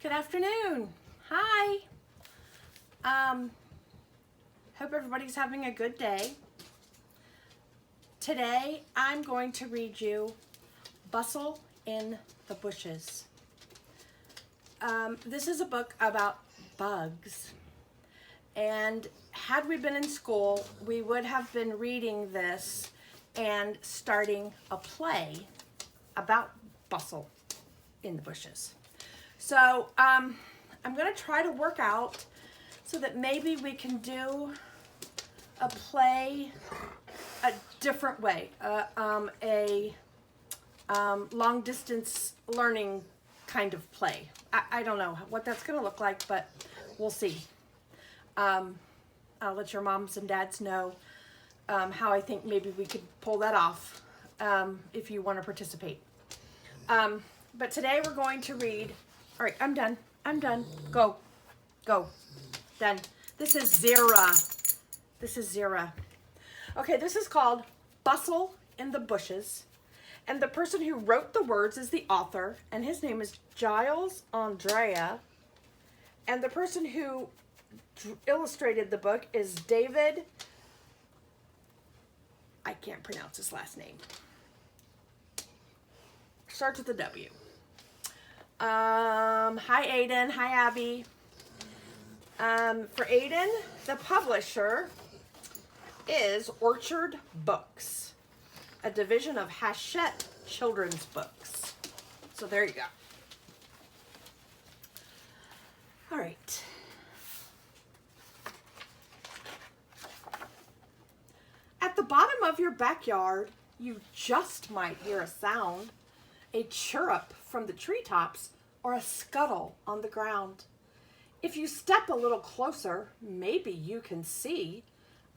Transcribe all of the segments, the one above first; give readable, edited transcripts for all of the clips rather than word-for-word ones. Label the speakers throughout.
Speaker 1: Good afternoon. Hi. Hope everybody's having a good day. Today I'm going to read you Bustle in the Bushes. This is a book about bugs. And had we been in school, we would have been reading this and starting a play about bustle in the bushes. So I'm going to try to work out so that maybe we can do a play a different way, a long distance learning kind of play. I don't know what that's going to look like, but we'll see. I'll let your moms and dads know how I think maybe we could pull that off if you want to participate. But today we're going to read. All right, I'm done. Go. Done. This is Zira. Okay, this is called Bustle in the Bushes. And the person who wrote the words is the author, and his name is Giles Andreae. And the person who illustrated the book is David. I can't pronounce his last name. Starts with a W. Hi Aiden, hi Abby. For Aiden, the publisher is Orchard Books, a division of Hachette Children's Books. So there you go. All right. At the bottom of your backyard, you just might hear a sound, a chirrup from the treetops or a scuttle on the ground. If you step a little closer, maybe you can see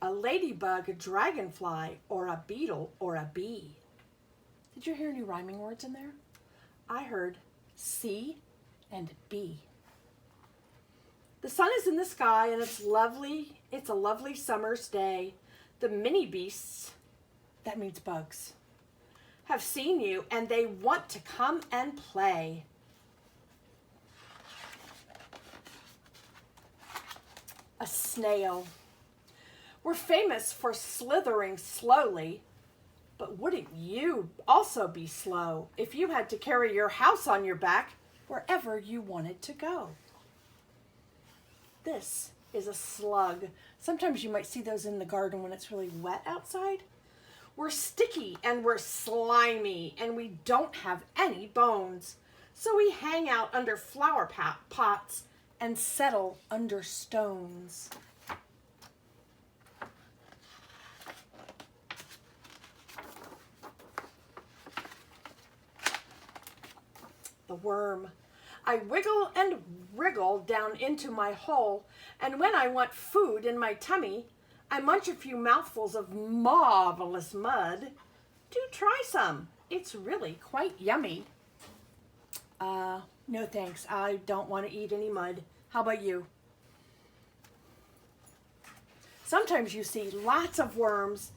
Speaker 1: a ladybug, a dragonfly, or a beetle, or a bee. Did you hear any rhyming words in there? I heard C and B. The sun is in the sky and it's lovely. It's a lovely summer's day. The mini beasts, that means bugs, have seen you and they want to come and play. A snail. We're famous for slithering slowly, but wouldn't you also be slow if you had to carry your house on your back wherever you wanted to go? This is a slug. Sometimes you might see those in the garden when it's really wet outside. We're sticky and we're slimy and we don't have any bones. So we hang out under flower pots and settle under stones. The worm. I wiggle and wriggle down into my hole, and when I want food in my tummy, I munch a few mouthfuls of marvelous mud. Do try some. It's really quite yummy. No thanks. I don't want to eat any mud. How about you? Sometimes you see lots of worms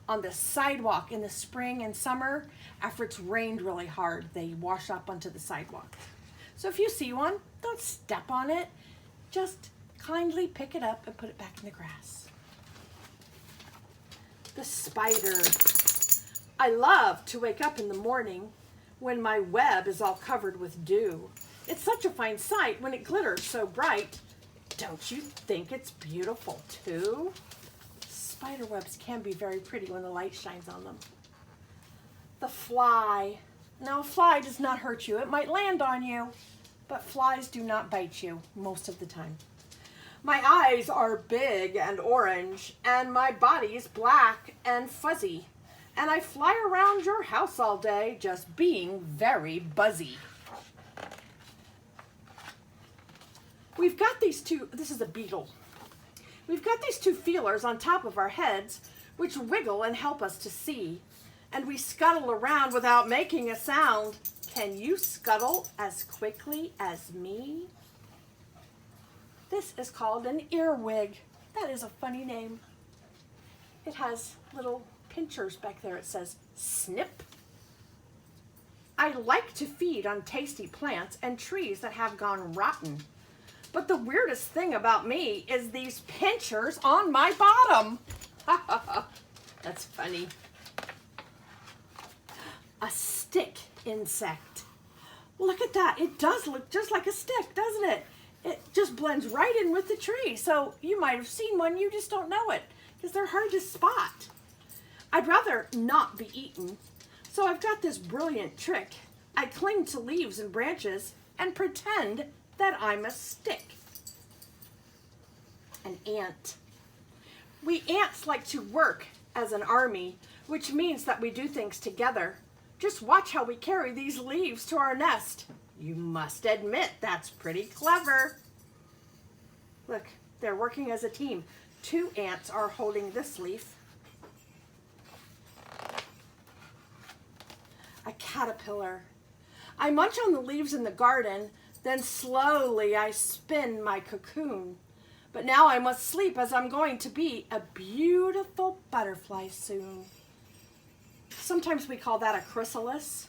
Speaker 1: on the sidewalk in the spring and summer. After it's rained really hard, they wash up onto the sidewalk. So if you see one, don't step on it. Just kindly pick it up and put it back in the grass. The spider. I love to wake up in the morning when my web is all covered with dew. It's such a fine sight when it glitters so bright. Don't you think it's beautiful too? Spider webs can be very pretty when the light shines on them. The fly. Now, a fly does not hurt you. It might land on you, but flies do not bite you most of the time. My eyes are big and orange, and my body is black and fuzzy, and I fly around your house all day just being very buzzy. We've got these two, this is a beetle. We've got these two feelers on top of our heads, which wiggle and help us to see. And we scuttle around without making a sound. Can you scuttle as quickly as me? This is called an earwig. That is a funny name. It has little pinchers back there. It says snip. I I like to feed on tasty plants and trees that have gone rotten. But the weirdest thing about me is these pinchers on my bottom. That's funny. A stick insect. Look at that. It does look just like a stick, doesn't it? It just blends right in with the tree. So you might have seen one, you just don't know it because they're hard to spot. I'd rather not be eaten. So I've got this brilliant trick. I cling to leaves and branches and pretend that I'm a stick. An ant. We ants like to work as an army, which means that we do things together. Just watch how we carry these leaves to our nest. You must admit that's pretty clever. Look, they're working as a team. 2 ants are holding this leaf. A caterpillar. I munch on the leaves in the garden, then slowly I spin my cocoon. But now I must sleep as I'm going to be a beautiful butterfly soon. Sometimes we call that a chrysalis.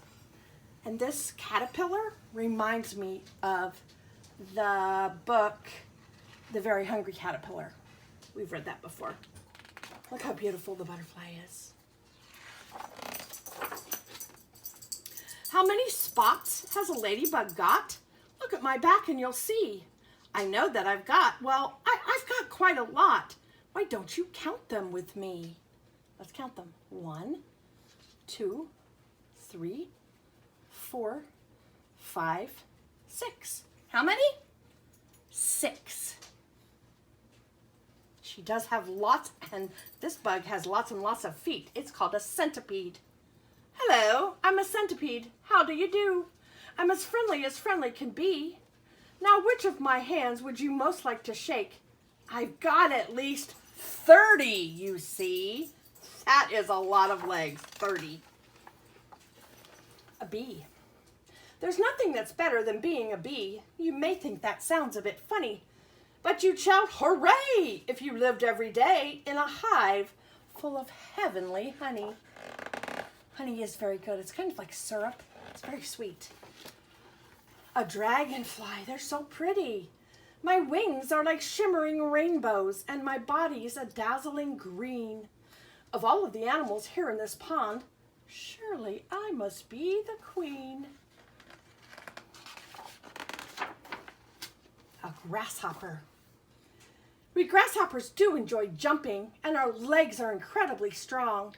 Speaker 1: And this caterpillar reminds me of the book, The Very Hungry Caterpillar. We've read that before. Look how beautiful the butterfly is. How many spots has a ladybug got? Look at my back and you'll see. I know that I've got got quite a lot. Why don't you count them with me? Let's count them. 1, 2, 3, 4, 5, 6. How many? 6. She does have lots, and this bug has lots and lots of feet. It's called a centipede. Hello, I'm a centipede. How do you do? I'm as friendly can be. Now, which of my hands would you most like to shake? I've got at least 30, you see. That is a lot of legs, 30. A bee. There's nothing that's better than being a bee. You may think that sounds a bit funny, but you'd shout hooray if you lived every day in a hive full of heavenly honey. Honey is very good. It's kind of like syrup. It's very sweet. A dragonfly. They're so pretty. My wings are like shimmering rainbows, and my body is a dazzling green. Of all of the animals here in this pond, surely I must be the queen. A grasshopper. We grasshoppers do enjoy jumping, and our legs are incredibly strong.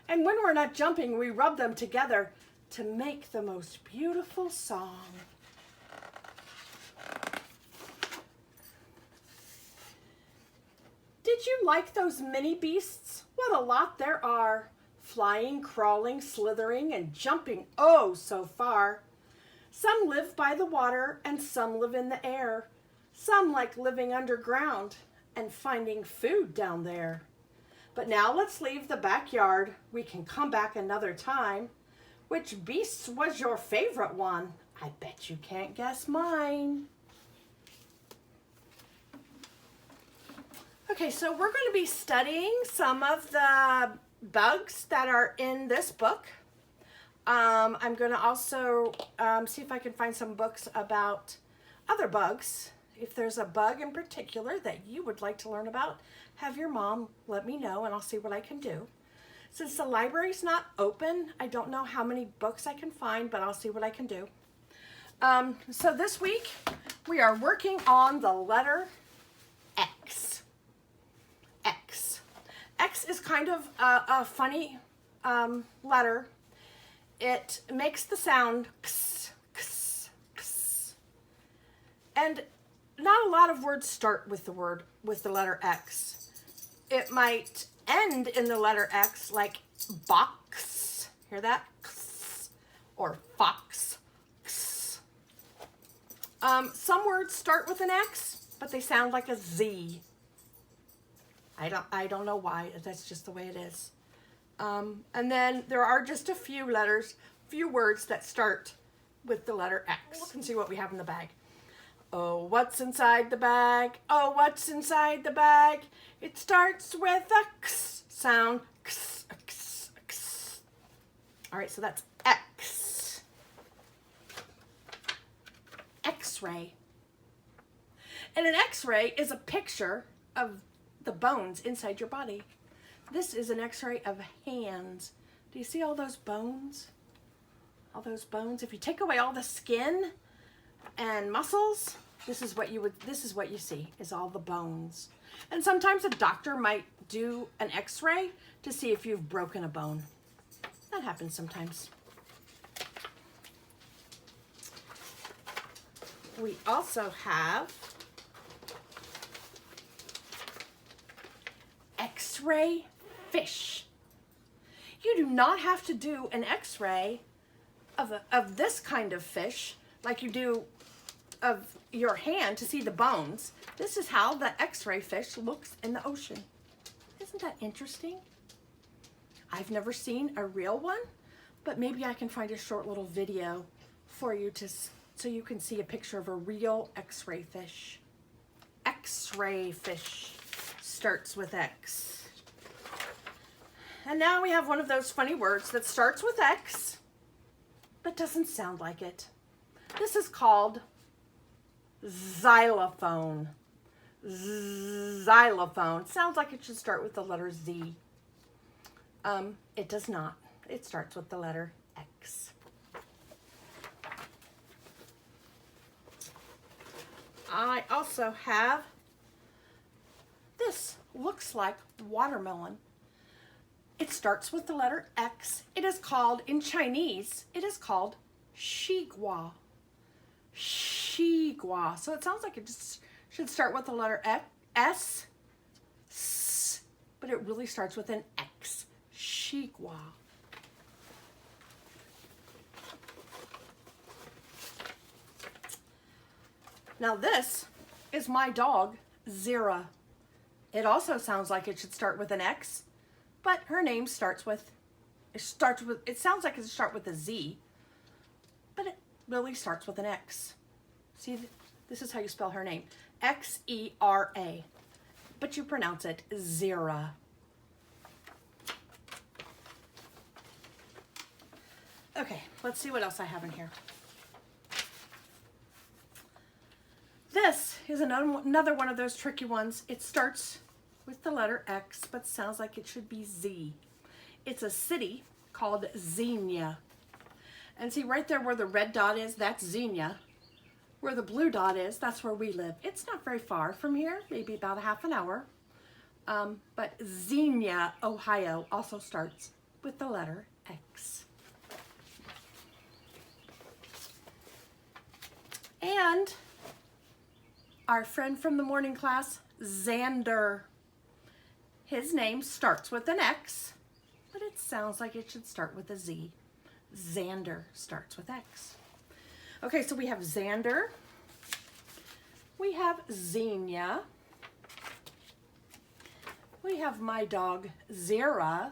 Speaker 1: And when we're not jumping, we rub them together to make the most beautiful song. Did you like those mini beasts? What a lot there are. Flying, crawling, slithering, and jumping oh so far. Some live by the water and some live in the air. Some like living underground and finding food down there. But now let's leave the backyard. We can come back another time. Which beast was your favorite one? I bet you can't guess mine. Okay, so we're going to be studying some of the bugs that are in this book. I'm going to also see if I can find some books about other bugs. If there's a bug in particular that you would like to learn about, have your mom let me know and I'll see what I can do. Since the library's not open, I don't know how many books I can find, but I'll see what I can do. So this week, we are working on the letter X. X. X is kind of a funny letter. It makes the sound x, x, x. And not a lot of words start with the letter X. It might end in the letter X, like box. Hear that? X. Or fox. X. Some words start with an X, but they sound like a Z. I don't know why. That's just the way it is. And then there are just a few words that start with the letter X. Look and see what we have in the bag. Oh, what's inside the bag? Oh, what's inside the bag? It starts with a X sound. X, X, X. All right, so that's X. x-ray. And an x-ray is a picture of the bones inside your body. This is an x-ray of hands. Do you see all those bones? All those bones. If you take away all the skin and muscles, this is what you see, is all the bones. And sometimes a doctor might do an x-ray to see if you've broken a bone. That happens sometimes. We also have x-ray fish. You do not have to do an x-ray of this kind of fish like you do of your hand to see the bones. This is how the x-ray fish looks in the ocean. Isn't that interesting? I've never seen a real one, but maybe I can find a short little video for you so you can see a picture of a real x-ray fish. X-ray fish starts with X. And now we have one of those funny words that starts with X, but doesn't sound like it. This is called xylophone. Xylophone. Sounds like it should start with the letter Z. It does not. It starts with the letter X. I also have, this looks like watermelon. It starts with the letter X. It is called, in Chinese, it is called shigua. Shigua. So it sounds like it just should start with the letter S, but it really starts with an X. Shigua. Now this is my dog, Zira. It also sounds like it should start with an X, but her name starts with, it sounds like it should start with a Z, but it really starts with an X. See, this is how you spell her name, X-E-R-A, but you pronounce it Zira. Okay, let's see what else I have in here. This is another one of those tricky ones. It starts with the letter X, but sounds like it should be Z. It's a city called Xenia. And see right there where the red dot is, that's Xenia. Where the blue dot is, that's where we live. It's not very far from here, maybe about a half an hour. But Xenia, Ohio also starts with the letter X. And our friend from the morning class, Xander. His name starts with an X, but it sounds like it should start with a Z. Xander starts with X. Okay, so we have Xander. We have Xenia. We have my dog, Zira.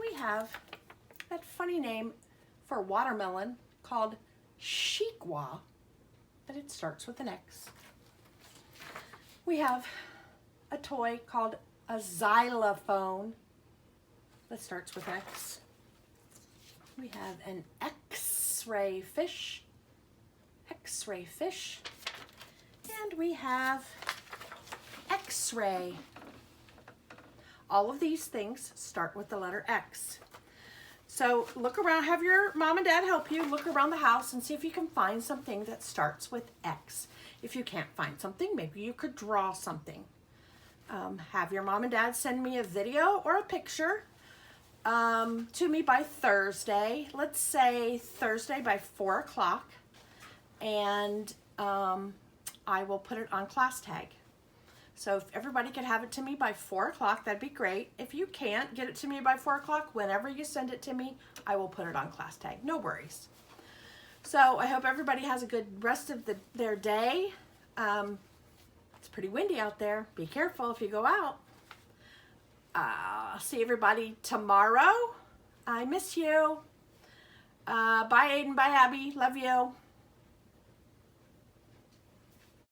Speaker 1: We have that funny name for watermelon called Shigua, but it starts with an X. We have a toy called a xylophone that starts with X. We have an X-ray fish, and we have X-ray. All of these things start with the letter X. So look around, have your mom and dad help you, look around the house and see if you can find something that starts with X. If you can't find something, maybe you could draw something. Have your mom and dad send me a video or a picture to me by Thursday. Let's say Thursday by 4 o'clock. And I will put it on class tag. So if everybody could have it to me by 4 o'clock, that'd be great. If you can't get it to me by 4 o'clock, whenever you send it to me, I will put it on class tag. No worries. So I hope everybody has a good rest of their day. It's pretty windy out there. Be careful if you go out. I'll see everybody tomorrow. I miss you. Bye, Aiden. Bye, Abby. Love you.